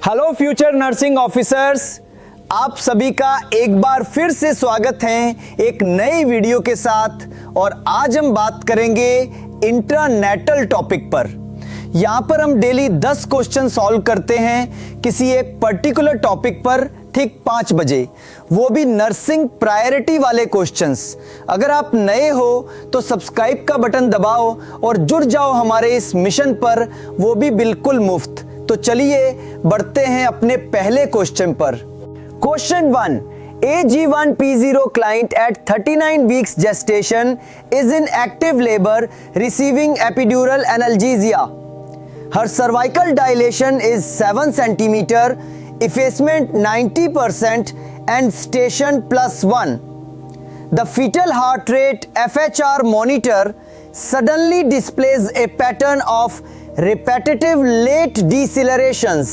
Hello future nursing officers, आप सभी का एक बार फिर से स्वागत है एक नई वीडियो के साथ। और आज हम बात करेंगे इंट्रानेटल टॉपिक पर। यहाँ पर हम डेली 10 क्वेश्चन सॉल्व करते हैं किसी एक पर्टिकुलर टॉपिक पर ठीक 5 बजे, वो भी नर्सिंग प्रायोरिटी वाले क्वेश्चंस। अगर आप नए हो तो सब्सक्राइब का बटन दबाओ और जुड़ जाओ हमारे इस मिशन पर, वो भी बिल्कुल मुफ्त। तो चलिए बढ़ते हैं अपने पहले क्वेश्चन पर। Question 1, AG1P0 client at 39 weeks gestation is in active labor receiving epidural analgesia. Her cervical dilation is 7 centimeter, effacement 90% and station +1. The fetal heart rate FHR monitor suddenly displays a pattern of repetitive late decelerations,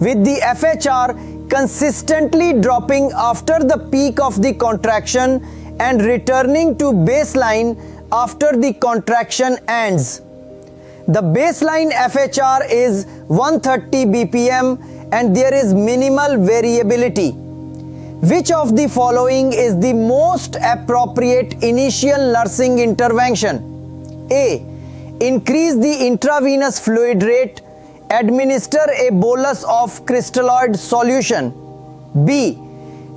with the FHR consistently dropping after the peak of the contraction and returning to baseline after the contraction ends. The baseline FHR is 130 BPM and there is minimal variability. Which of the following is the most appropriate initial nursing intervention? A. Increase the intravenous fluid rate. Administer a bolus of crystalloid solution. B.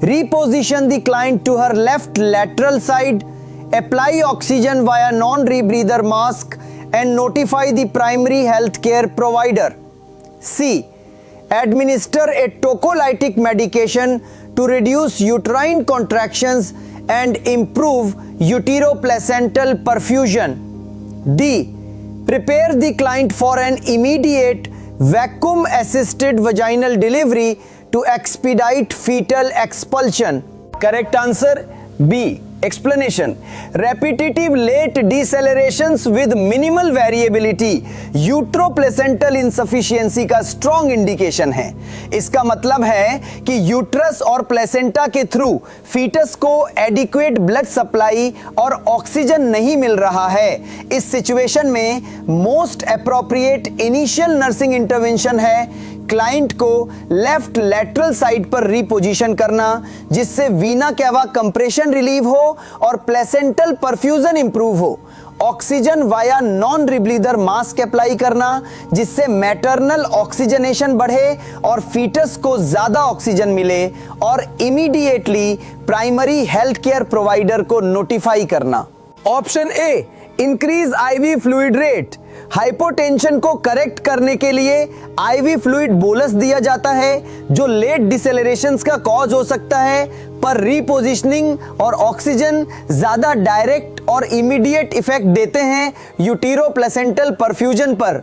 Reposition the client to her left lateral side. Apply oxygen via non-rebreather mask and notify the primary health care provider. C. Administer a tocolytic medication to reduce uterine contractions and improve uteroplacental perfusion. D. Prepare the client for an immediate vacuum assisted vaginal delivery to expedite fetal expulsion. Correct answer B. Explanation: repetitive late decelerations with minimal variability यूट्रोप्लेसेंटल insufficiency का strong indication है। इसका मतलब है कि uterus और placenta के through foetus को adequate blood supply और ऑक्सीजन नहीं मिल रहा है। इस सिचुएशन में most appropriate initial nursing intervention है क्लाइंट को लेफ्ट लैटरल साइड पर रिपोजिशन करना, जिससे वीना कैवा कंप्रेशन रिलीव हो और प्लेसेंटल परफ्यूजन इंप्रूव हो। Oxygen via non rebreather mask apply करना, जिससे मैटरनल ऑक्सीजनेशन बढ़े और फीटस को ज्यादा ऑक्सीजन मिले। और immediately primary health care provider को नोटिफाई करना। Option A, increase IV fluid rate. Hypotension को करेक्ट करने के लिए आईवी फ्लूइड बोलस दिया जाता है, जो लेट डिसेलरेशंस का कॉज हो सकता है, पर रीपोजिशनिंग और ऑक्सीजन ज्यादा डायरेक्ट और इमीडिएट इफेक्ट देते हैं यूटेरोप्लेसेंटल परफ्यूजन पर।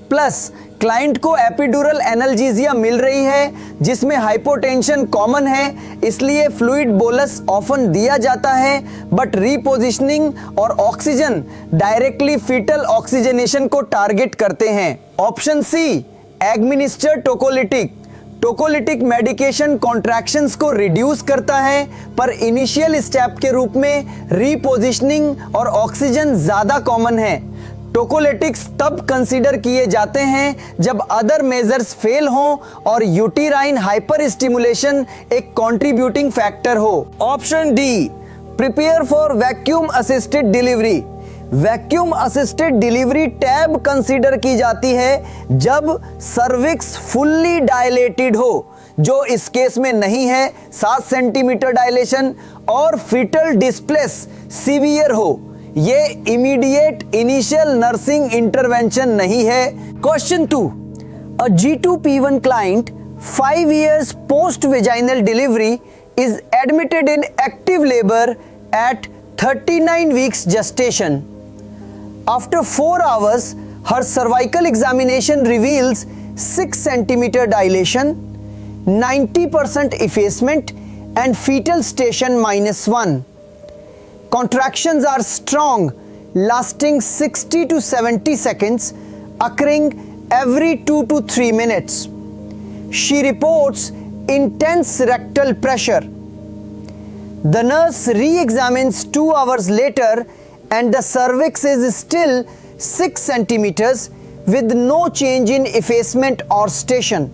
प्लस क्लाइंट को एपिड्यूरल एनाल्जेसिया मिल रही है, जिसमें हाइपोटेंशन कॉमन है, इसलिए फ्लूइड बोलस ऑफन दिया जाता है, बट रीपोजिशनिंग और ऑक्सीजन डायरेक्टली फीटल ऑक्सीजनेशन को टारगेट करते हैं। Option C, administer tocolytic. Tocolytic medication contractions को रिड्यूस करता है, पर इनिशियल स्टेप के रूप में रीपोजिशनिंग और ऑक्सीजन ज्यादा कॉमन है। टोकोलिटिक्स तब कंसीडर किए जाते हैं जब अदर मेजर्स फेल हों और यूटेराइन हाइपर स्टिमुलेशन एक कंट्रीब्यूटिंग फैक्टर हो। Option D, prepare for vacuum assisted delivery. Vacuum assisted delivery tab consider की जाती है जब सर्विक्स फुल्ली डायलेटेड हो, जो इस केस में नहीं है, 7 सेंटीमीटर डायलेशन, और फीटल डिस्प्लेस सीवियर हो। ये इमीडिएट इनिशियल नर्सिंग इंटरवेंशन नहीं है। Question 2, a G2P1 client 5 years post vaginal delivery is admitted in active labor at 39 weeks gestation. After 4 hours, her cervical examination reveals 6 centimeter dilation, 90% effacement and fetal station -1. Contractions are strong, lasting 60 to 70 seconds, occurring every 2 to 3 minutes. She reports intense rectal pressure. The nurse re-examines 2 hours later and the cervix is still 6 centimeters with no change in effacement or station.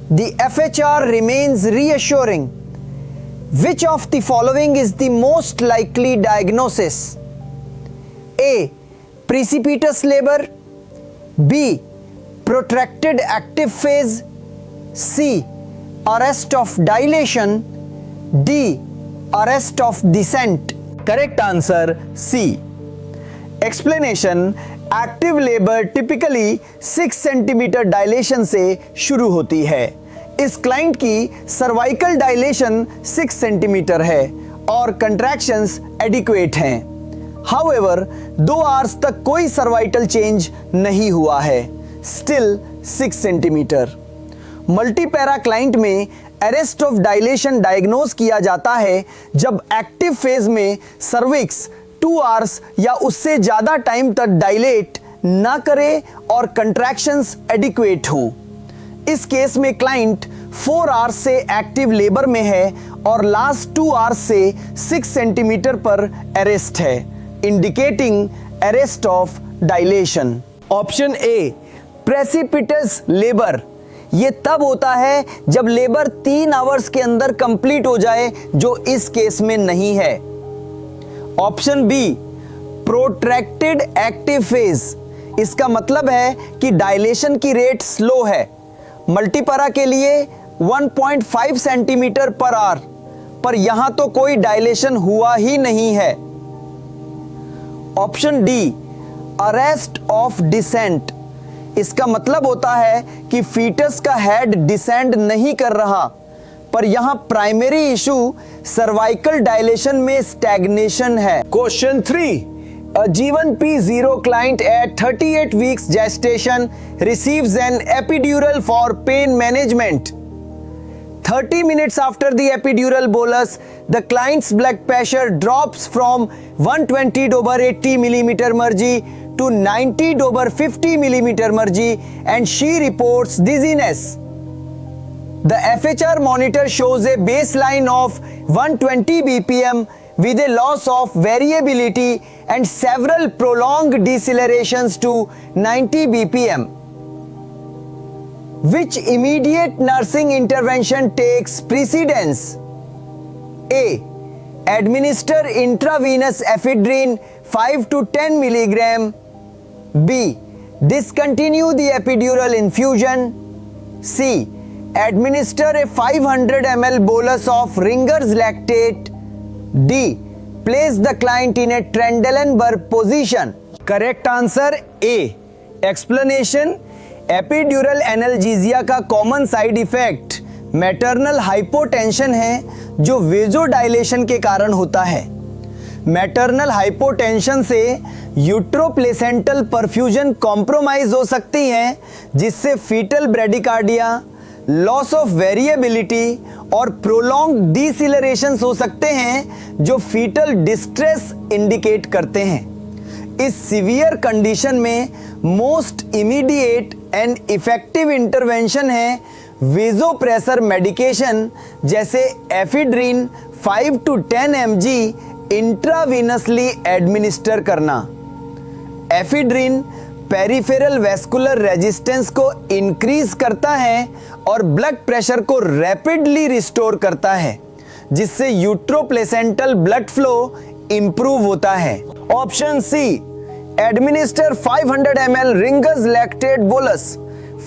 the FHR remains reassuring. Which of the following is the most likely diagnosis? A. Precipitous labor. B. Protracted active phase. C. Arrest of dilation. D. Arrest of descent. Correct answer C. Explanation: active labour typically 6 centimetre dilation से शुरू होती है। इस client की cervical dilation 6 centimetre है और contractions adequate हैं। However 2 hours तक कोई सर्वाइकल चेंज नहीं हुआ है, स्टिल 6 सेंटीमीटर। मल्टीपैरा क्लाइंट में अरेस्ट ऑफ डायलेशन डायग्नोज किया जाता है जब एक्टिव फेज में सर्विक्स 2 आवर्स या उससे ज्यादा टाइम तक डायलेट ना करे और कंट्रैक्शंस एडिक्वेट हो। इस केस में क्लाइंट 4 आवर्स से एक्टिव लेबर में है और लास्ट 2 आवर्स से 6 सेंटीमीटर पर अरेस्ट है, indicating arrest of dilation. Option A, precipitous labour. ये तब होता है जब लेबर 3 आवर्स के अंदर कंप्लीट हो जाए, जो इस केस में नहीं है। Option B, protracted active phase. इसका मतलब है कि डायलेशन की रेट स्लो है। मल्टीपैरा के लिए 1.5 सेंटीमीटर पर आवर, पर यहां तो कोई डायलेशन हुआ ही नहीं है। Option D, arrest of descent. इसका मतलब होता है कि फीटस का हेड डिसेंड नहीं कर रहा, पर यहां प्राइमरी इशू सर्वाइकल डायलेशन में स्टैग्नेशन है। Question 3, a G1 P0 client at 38 weeks gestation receives an epidural for pain management. 30 minutes after the epidural bolus, the client's blood pressure drops from 120/80 mm Hg to 90/50 mm Hg and she reports dizziness. The FHR monitor shows a baseline of 120 BPM with a loss of variability and several prolonged decelerations to 90 BPM. Which immediate nursing intervention takes precedence? A. Administer intravenous ephedrine 5 to 10 milligram. B. Discontinue the epidural infusion. C. Administer a 500 ml bolus of Ringer's lactate. D. Place the client in a Trendelenburg position. Correct answer A. Explanation: epidural analgesia का common side effect maternal hypotension है, जो vasodilation के कारण होता है। Maternal hypotension से यूट्रोप्लेसेंटल perfusion compromise हो सकती है, जिससे fetal bradycardia, loss of variability और प्रोलॉन्ग डिसिलरेशंस हो सकते हैं, जो फीटल डिस्ट्रेस इंडिकेट करते हैं। इस सीवियर कंडीशन में most immediate and effective intervention है वेजोप्रेसर मेडिकेशन, जैसे ephedrine 5 to 10 mg intravenously administer करना। एफिड्रिन पेरिफेरल वेस्कुलर रेजिस्टेंस को इंक्रीज करता है और ब्लड प्रेशर को रैपिडली रिस्टोर करता है, जिससे यूट्रोप्लेसेंटल ब्लड फ्लो इंप्रूव होता है। Option C, administer 500 ml Ringer's lactate bolus.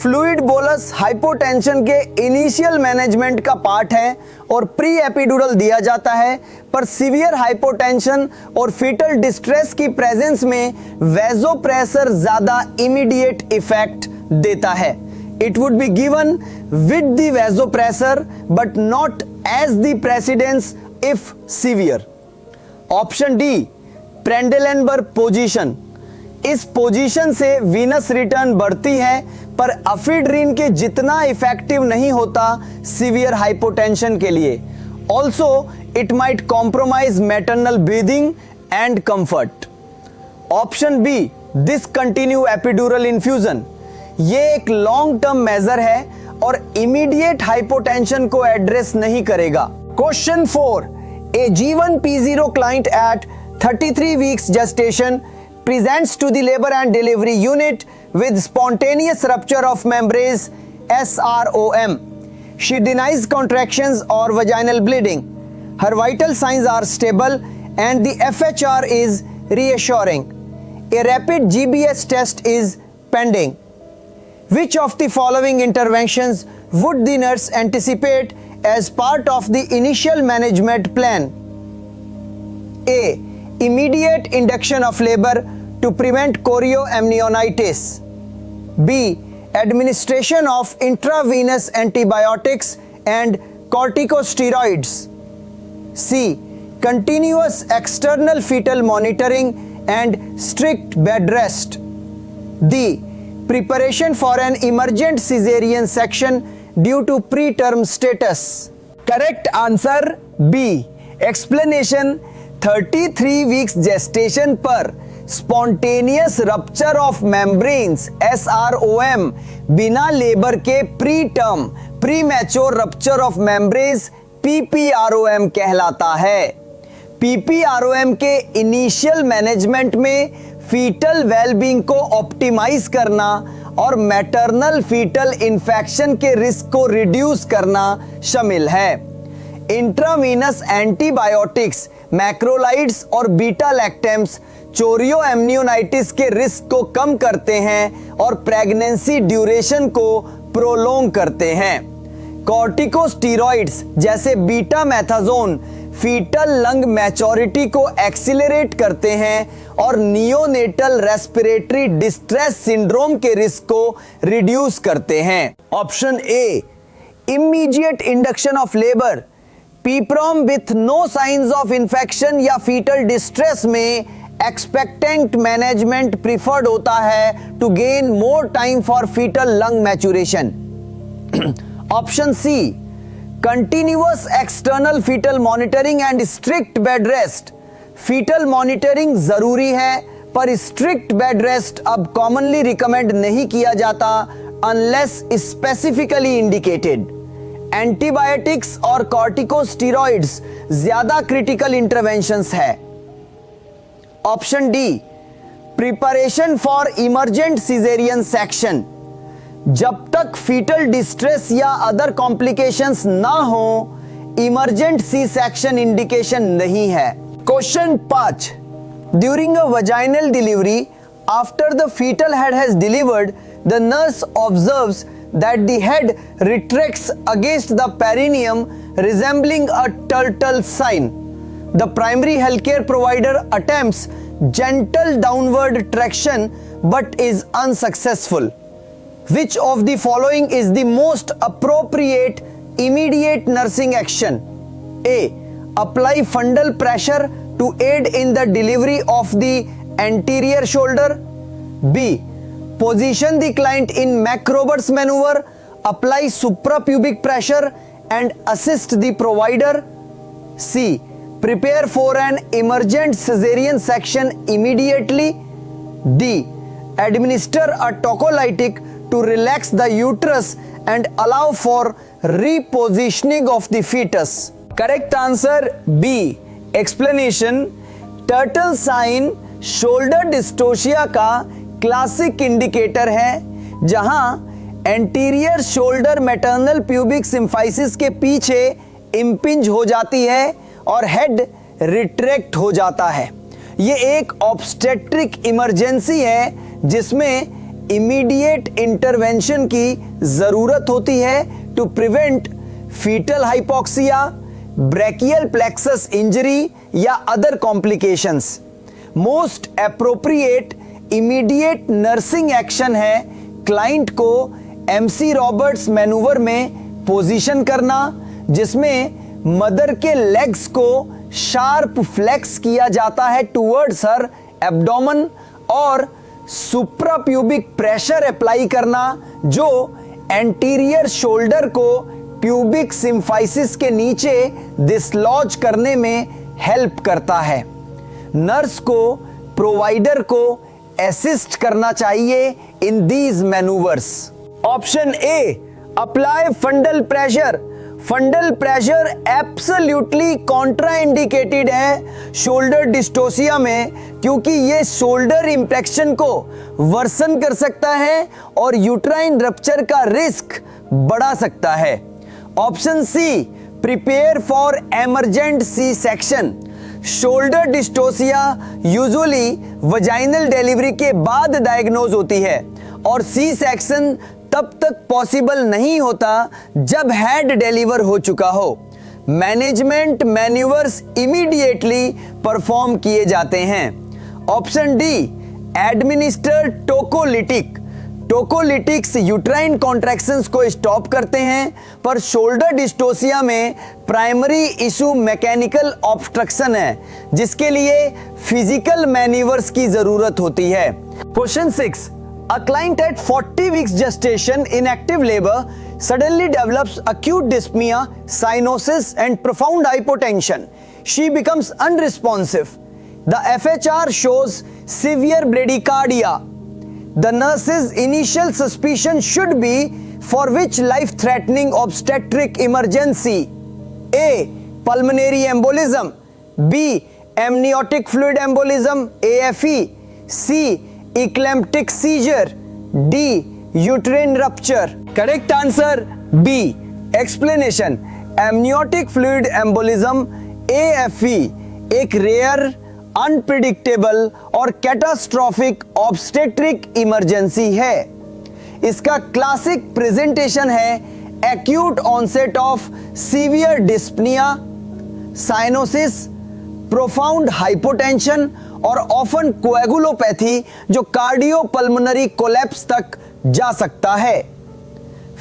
Fluid bolus hypotension के इनिशियल मैनेजमेंट का पार्ट है और प्री एपिड्यूरल दिया जाता है, पर सीवियर हाइपोटेंशन और फीटल डिस्ट्रेस की प्रेजेंस में वेजोप्रेसर ज्यादा इमीडिएट इफेक्ट देता है। It would be given with the vasopressor but not as the precedence if severe. Option D, Trendelenburg position. इस पोजीशन से वीनस रिटर्न बढ़ती है, पर एफिड्रिन के जितना इफेक्टिव नहीं होता सीवियर हाइपोटेंशन के लिए। Also it might compromise maternal breathing and comfort. Option B, discontinue epidural infusion. ये एक लॉन्ग टर्म मेजर है और इमीडिएट हाइपोटेंशन को एड्रेस नहीं करेगा। Question 4, A G1 P0 client at 33 weeks gestation presents to the labor and delivery unit with spontaneous rupture of membranes SROM. She denies contractions or vaginal bleeding. Her vital signs are stable and the FHR is reassuring. A rapid GBS test is pending. Which of the following interventions would the nurse anticipate as part of the initial management plan? A. Immediate induction of labor to prevent chorioamnionitis. B. Administration of intravenous antibiotics and corticosteroids. C. Continuous external fetal monitoring and strict bed rest. D. Preparation for an emergent cesarean section due to preterm status. Correct answer B. Explanation 33 weeks gestation पर spontaneous rupture of membranes SROM बिना labour के pre mature rupture of membranes PPROM कहलाता है। PPROM के initial management में fetal wellbeing को optimise करना और मैटरनल फीटल इन्फेक्शन के रिस्क को रिड्यूस करना शामिल है। इंट्रावीनस एंटीबायोटिक्स, मैक्रोलाइड्स और बीटा लैक्टेम्स चोरियोएम्नियोनाइटिस के रिस्क को कम करते हैं और प्रेगनेंसी ड्यूरेशन को प्रोलोंग करते हैं। कॉर्टिकोस्टेरॉइड्स जैसे betamethasone fetal lung maturity को एक्सीलरेट करते हैं और नियोनेटल रेस्पिरेटरी डिस्ट्रेस सिंड्रोम के रिस्क को रिड्यूस करते हैं। Option A, immediate induction of labour. PPROM with no signs of infection या फीटल डिस्ट्रेस में एक्सपेक्टेंट मैनेजमेंट प्रिफर्ड होता है to gain more time for fetal lung maturation. Option C, continuous external fetal monitoring and strict bed rest. Fetal monitoring जरूरी है पर strict bed rest अब commonly recommend नहीं किया जाता अनलेस स्पेसिफिकली इंडिकेटेड। एंटीबायोटिक्स और कॉर्टिकोस्टेरॉइड्स ज्यादा क्रिटिकल इंटरवेंशंस है। Option D, preparation for emergent cesarean section. जब तक फीटल डिस्ट्रेस या अदर कॉम्प्लिकेशंस ना हो इमरजेंट सी सेक्शन इंडिकेशन नहीं है। Question 5, during a vaginal delivery after the fetal head has delivered the nurse observes that the head retracts against the perineum resembling a turtle sign. The primary healthcare provider attempts gentle downward traction but is unsuccessful. Which of the following is the most appropriate immediate nursing action? A. Apply fundal pressure to aid in the delivery of the anterior shoulder. B. Position the client in McRoberts maneuver, apply suprapubic pressure and assist the provider. C. Prepare for an emergent cesarean section immediately. D. Administer a tocolytic to relax the uterus and allow for repositioning of the fetus. Correct answer B. Explanation, turtle sign shoulder dystocia का classic indicator है जहां anterior shoulder maternal pubic symphysis के पीछे इंपिंज हो जाती है और head retract हो जाता है। ये एक ऑब्स्टेट्रिक इमरजेंसी है जिसमें इमीडिएट इंटरवेंशन की जरूरत होती है to prevent fetal hypoxia, brachial plexus injury या other complications. Most appropriate immediate nursing action है क्लाइंट को MC रॉबर्ट्स मैनूवर में पोजीशन करना जिसमें मदर के लेग्स को शार्प फ्लेक्स किया जाता है टुवर्ड्स हर एब्डोमेन और सुप्राप्यूबिक प्रेशर अप्लाई करना जो एंटीरियर शोल्डर को प्यूबिक सिम्फाइसिस के नीचे डिसलॉज करने में हेल्प करता है। नर्स को प्रोवाइडर को असिस्ट करना चाहिए in these manoeuvres. Option A, apply फंडल pressure. फंडल pressure absolutely contraindicated है शोल्डर डिस्टोसिया में क्योंकि ये शोल्डर इंफेक्शन को वर्सन कर सकता है और यूट्राइन रप्चर का रिस्क बढ़ा सकता है। Option C, prepare for emergent C section. Shoulder dystocia usually vaginal delivery के बाद डायग्नोज होती है और सी सेक्शन तब तक पॉसिबल नहीं होता जब हेड डिलीवर हो चुका हो। मैनेजमेंट मैन्यूवर्स इमीडिएटली परफॉर्म किए जाते हैं। Option D, administer tocolytic. Tocolytics uterine contractions को स्टॉप करते हैं, पर शोल्डर डिस्टोसिया में प्राइमरी इशू मैकेनिकल ऑब्स्ट्रक्शन है, जिसके लिए फिजिकल मैन्यूवर्स की जरूरत होती है। Question 6, a client at 40 weeks gestation in active labor suddenly develops acute dyspnea, cyanosis and profound hypotension. She becomes unresponsive. The FHR shows severe bradycardia. The nurse's initial suspicion should be for which life-threatening obstetric emergency? A, pulmonary embolism. B, amniotic fluid embolism, AFE. C, eclamptic seizure. D, uterine rupture. Correct answer B, explanation. amniotic fluid embolism AFE एक rare, unpredictable और catastrophic obstetric emergency है। इसका classic presentation है acute onset of severe dyspnea, cyanosis, profound hypotension और often coagulopathy जो cardiopulmonary collapse तक जा सकता है।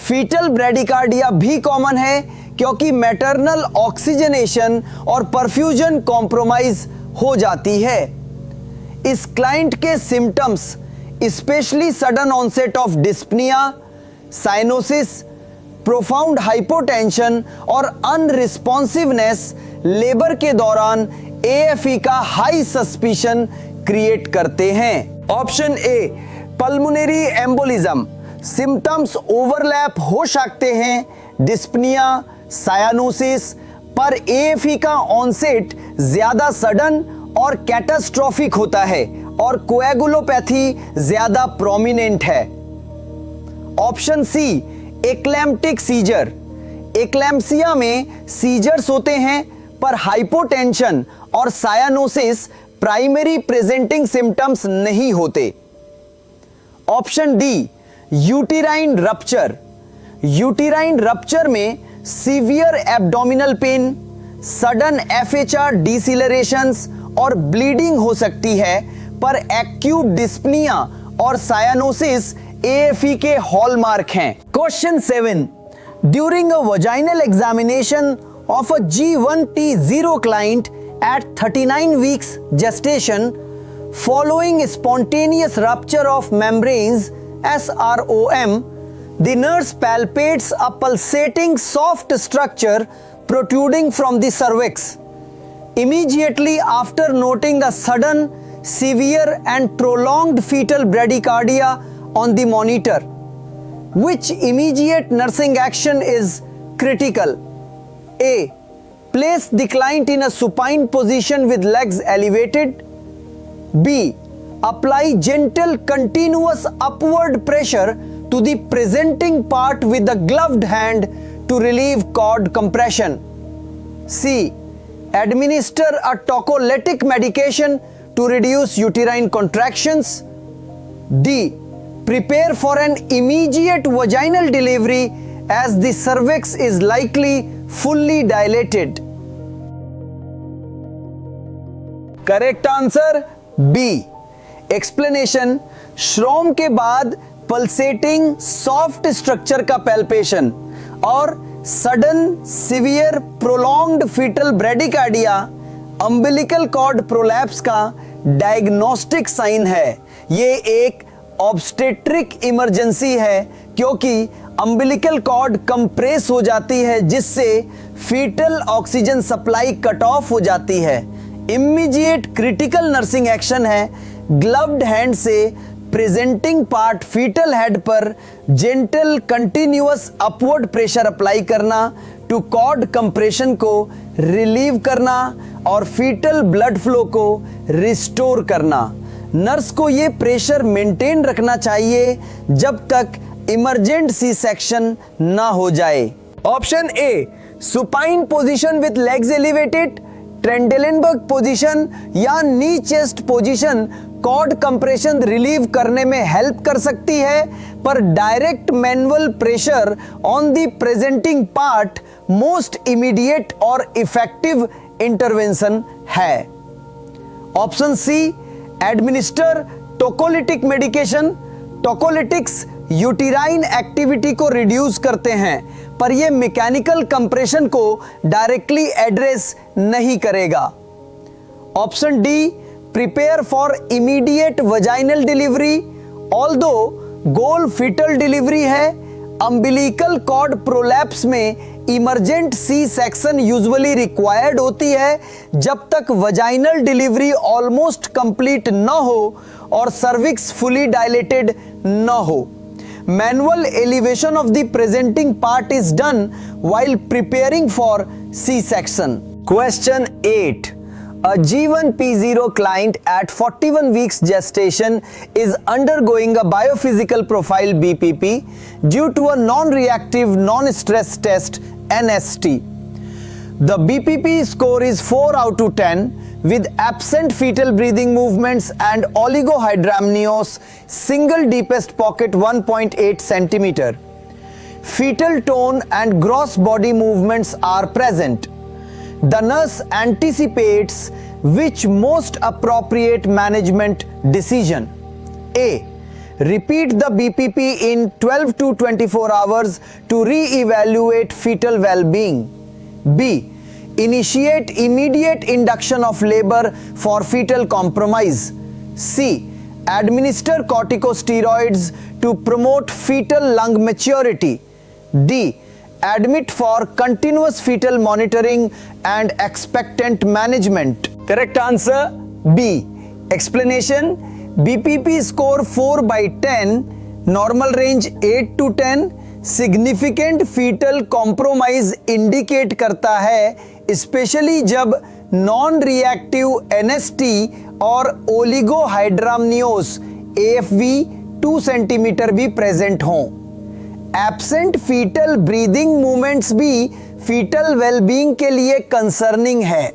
फीटल ब्रेडिकार्डिया भी कॉमन है क्योंकि मैटरनल ऑक्सीजनेशन और परफ्यूजन कॉम्प्रोमाइज हो जाती है। इस क्लाइंट के symptoms specially sudden onset of dyspnea, cyanosis, profound hypotension और अनरिस्पॉन्सिवनेस लेबर के दौरान AFE का हाई सस्पिशन क्रिएट करते हैं। Option A, pulmonary embolism. Symptoms overlap हो सकते हैं डिस्पनिया, सायानोसिस, पर AFE का ऑनसेट ज्यादा सडन और कैटास्ट्रॉफिक होता है और कोएगुलोपैथी ज्यादा प्रोमिनेंट है। ऑप्शन सी, एक्लैम्प्टिक सीजर। एक्लैम्प्सिया में सीजर्स होते हैं पर हाइपोटेंशन और सायानोसिस प्राइमरी प्रेजेंटिंग सिम्टम्स नहीं होते। Option D, uterine rupture. Uterine rupture में severe abdominal pain, sudden FHR decelerations और ब्लीडिंग हो सकती है, पर एक्यूट डिस्पनिया और सायानोसिस AFE के हॉलमार्क हैं। Question 7, during a vaginal examination of a G1T0 client at 39 weeks gestation following spontaneous rupture of membranes SROM, the nurse palpates a pulsating soft structure protruding from the cervix. Immediately after noting a sudden, severe and prolonged fetal bradycardia on the monitor, which immediate nursing action is critical? A, place the client in a supine position with legs elevated. B, apply gentle continuous upward pressure to the presenting part with a gloved hand to relieve cord compression. C, administer a tocolytic medication to reduce uterine contractions. D, prepare for an immediate vaginal delivery as the cervix is likely fully dilated. Correct answer B, explanation. SROM के बाद pulsating soft structure का palpation और sudden severe prolonged fetal bradycardia umbilical cord prolapse का diagnostic sign है। ये एक obstetric emergency है क्योंकि अम्बिलिकल कॉर्ड कंप्रेस हो जाती है, जिससे fetal oxygen supply cut off हो जाती है। इमीडिएट क्रिटिकल नर्सिंग एक्शन है ग्लव्ड हैंड से प्रेजेंटिंग पार्ट फीटल हेड पर gentle continuous upward pressure apply करना टू कॉर्ड कंप्रेशन को रिलीव करना और फीटल ब्लड फ्लो को रिस्टोर करना। नर्स को ये प्रेशर मेंटेन रखना चाहिए जब तक इमरजेंट सी सेक्शन ना हो जाए। Option A supine position with legs elevated, Trendelenburg position या knee chest position cord compression relieve करने में हेल्प कर सकती है, पर direct manual pressure on the presenting part most immediate और इफेक्टिव इंटरवेंशन है। Option C administer tocolytic medication. Tocolytics uterine activity को रिड्यूस करते हैं, पर यह मैकेनिकल कंप्रेशन को डायरेक्टली एड्रेस नहीं करेगा। Option D prepare for immediate vaginal delivery. Although goal fetal delivery है, अम्बिलिकल कॉर्ड प्रोलैप्स में emergent C section usually required होती है जब तक वजाइनल डिलीवरी ऑलमोस्ट कंप्लीट न हो और सर्विक्स फुली डायलेटेड न हो। Manual elevation of the presenting part is done while preparing for C-section. Question 8. A G1P0 client at 41 weeks gestation is undergoing a biophysical profile BPP due to a non-reactive non-stress test NST. The BPP score is 4 out of 10 with absent fetal breathing movements and oligohydramnios, single deepest pocket 1.8 centimeter. Fetal tone and gross body movements are present. The nurse anticipates which most appropriate management decision. A. Repeat the BPP in 12 to 24 hours to re-evaluate fetal well-being. B. Initiate immediate induction of labor for fetal compromise. C. Administer corticosteroids to promote fetal lung maturity. D. Admit for continuous fetal monitoring and expectant management. Correct answer B. Explanation: BPP score 4 by 10, normal range 8 to 10, significant fetal compromise indicate करता है, especially जब non-reactive NST और oligohydramnios AFV 2 centimetre भी present हों। Absent fetal breathing movements भी fetal wellbeing के लिए concerning है।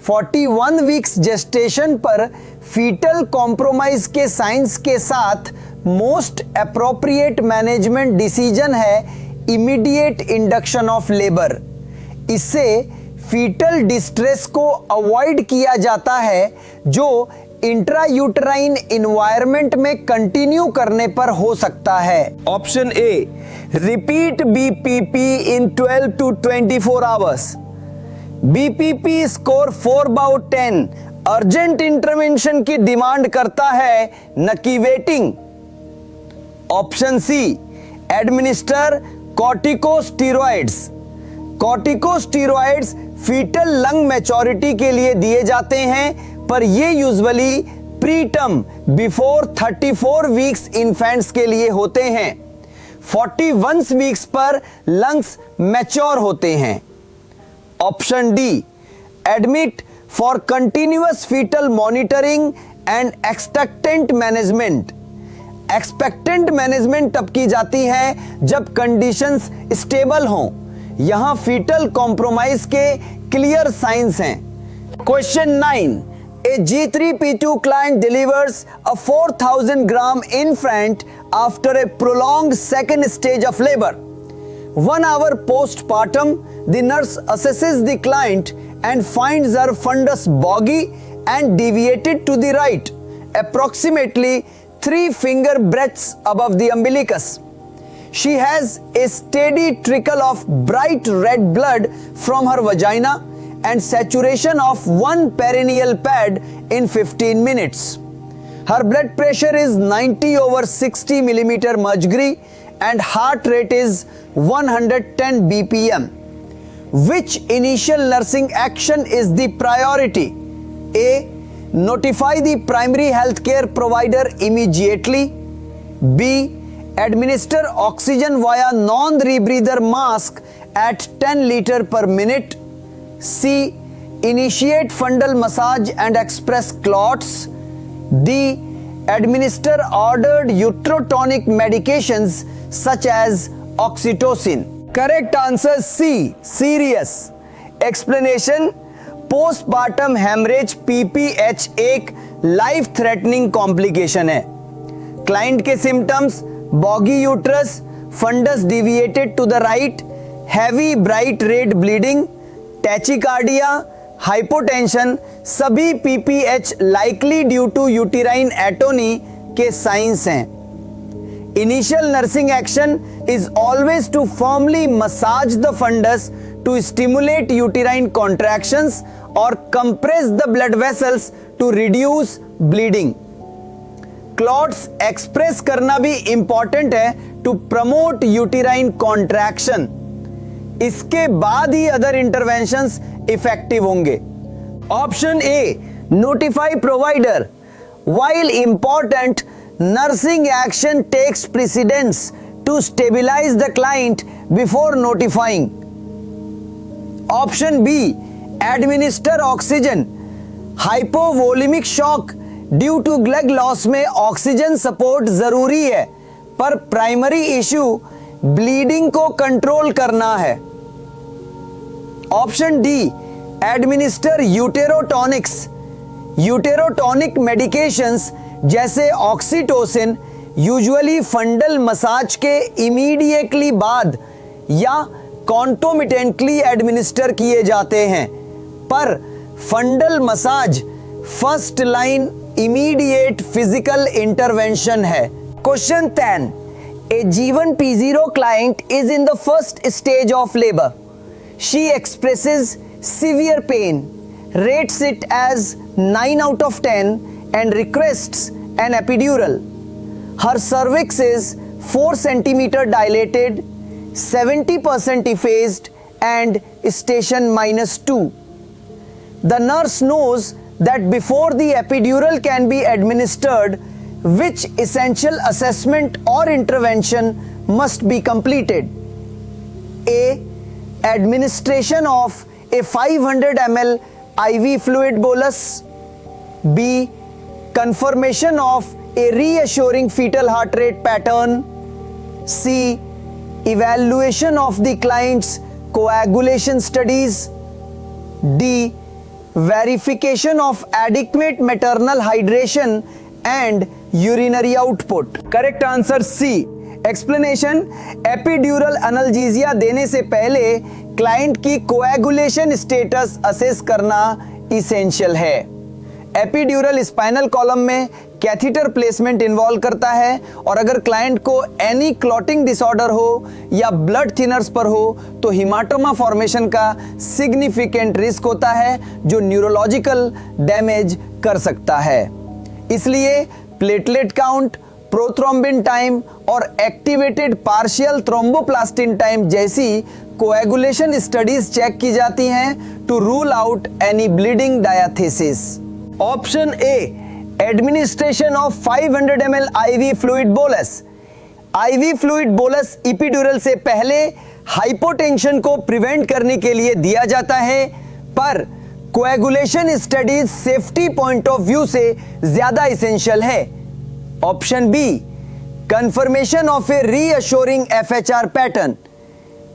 41 वीक्स जेस्टेशन पर फीटल कॉम्प्रोमाइज के साइंस के साथ मोस्ट एप्रोप्रिएट मैनेजमेंट डिसीजन है इमीडिएट इंडक्शन ऑफ लेबर। इससे फीटल डिस्ट्रेस को अवॉइड किया जाता है जो इंट्रायूटराइन इन्वायरमेंट में कंटिन्यू करने पर हो सकता है। Option A repeat BPP in 12 to 24 hours. BPP score 4/10 urgent intervention की डिमांड करता है, न कि waiting. Option C administer corticosteroids. Corticosteroids fetal lung maturity के लिए दिए जाते हैं, पर ये usually preterm before 34 weeks infants के लिए होते हैं। 41 वीक्स पर लंग्स मैच्योर होते हैं। Option D admit for continuous fetal monitoring and expectant management. Expectant management तब की जाती है जब कंडीशंस स्टेबल हों। यहां फीटल कॉम्प्रोमाइज के क्लियर साइंस हैं। Question 9. A G3P2 client delivers a 4000 gram infant after a prolonged second stage of labor. 1 hour postpartum, the nurse assesses the client and finds her fundus boggy and deviated to the right, approximately 3 finger breadths above the umbilicus. She has a steady trickle of bright red blood from her vagina and saturation of 1 perineal pad in 15 minutes. Her blood pressure is 90/60 millimeter mercury and heart rate is 110 BPM. Which initial nursing action is the priority? A. Notify the primary healthcare provider immediately. B. Administer oxygen via non-rebreather mask at 10 liter per minute. C. Initiate fundal massage and express clots. D. Administer ordered uterotonic medications such as oxytocin. Correct answer C, serious. Explanation, postpartum haemorrhage PPH एक life threatening complication है। Client के symptoms, boggy uterus, fundus deviated to the right, heavy bright red bleeding, tachycardia, hypotension, सभी PPH likely due to uterine atony के signs हैं। Initial nursing action is always to firmly massage the fundus to stimulate uterine contractions or compress the blood vessels to reduce bleeding. Clots express करना भी important है to promote uterine contraction. इसके बाद ही other interventions effective होंगे। Option A, notify provider. While important, nursing action takes precedence to stabilize the client before notifying. Option B, administer oxygen. Hypovolemic shock due to blood loss में oxygen support जरूरी है, पर primary issue bleeding को control करना है। Option D, administer uterotonics. Uterotonic medications जैसे oxytocin usually fundal massage के immediately बाद या कॉन्टोमिटेंटली एडमिनिस्टर किए जाते हैं, पर fundal massage first line immediate physical intervention है। क्वेश्चन 10, ए जीवन P0 client is in the first stage of labor. She expresses severe pain, rates it as 9 out of 10 and requests an epidural. Her cervix is 4 centimeter dilated, 70% effaced and station -2. The nurse knows that before the epidural can be administered, which essential assessment or intervention must be completed? A, administration of a 500 ml IV fluid bolus. B, confirmation of a reassuring fetal heart rate pattern. C, evaluation of the client's coagulation studies. D, verification of adequate maternal hydration and urinary output. Correct answer C. Explanation, epidural analgesia देने से पहले client की coagulation status assess करना essential है। Epidural spinal column में catheter placement involve करता है, और अगर क्लाइंट को एनी क्लॉटिंग डिसऑर्डर हो या ब्लड थिनर्स पर हो तो हिमाटोमा फॉर्मेशन का सिग्निफिकेंट रिस्क होता है जो न्यूरोलॉजिकल डैमेज कर सकता है। इसलिए प्लेटलेट काउंट, प्रोथ्रोम्बिन टाइम और एक्टिवेटेड पार्शियल थ्रोम्बोप्लास्टिन टाइम जैसी कोएगुलेशन स्टडीज चेक की जाती हैं to rule out any bleeding diathesis. Option A, administration of 500 ml IV fluid bolus. IV fluid bolus epidural से पहले हाइपोटेंशन को प्रिवेंट करने के लिए दिया जाता है, पर coagulation studies safety point of view से ज्यादा इसेंशियल है। Option B, confirmation of a reassuring FHR pattern.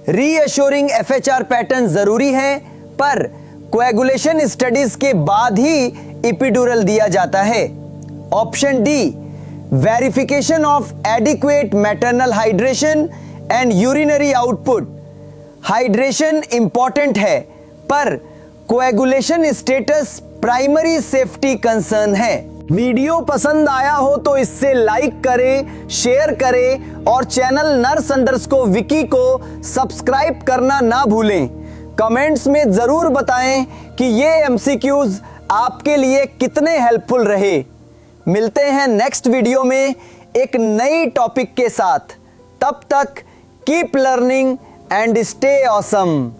Reassuring FHR pattern जरूरी है, पर कोएगुलेशन स्टडीज के बाद ही एपिड्यूरल दिया जाता है। Option D, verification of adequate maternal hydration and urinary output. Hydration important है, पर coagulation status primary safety concern है। वीडियो पसंद आया हो तो इससे लाइक करें, शेयर करें और चैनल nurse_wiki को सब्सक्राइब करना ना भूलें। कमेंट्स में जरूर बताएं कि ये MCQs आपके लिए कितने हेल्पफुल रहे। मिलते हैं नेक्स्ट वीडियो में एक नई टॉपिक के साथ। तब तक keep learning and stay awesome.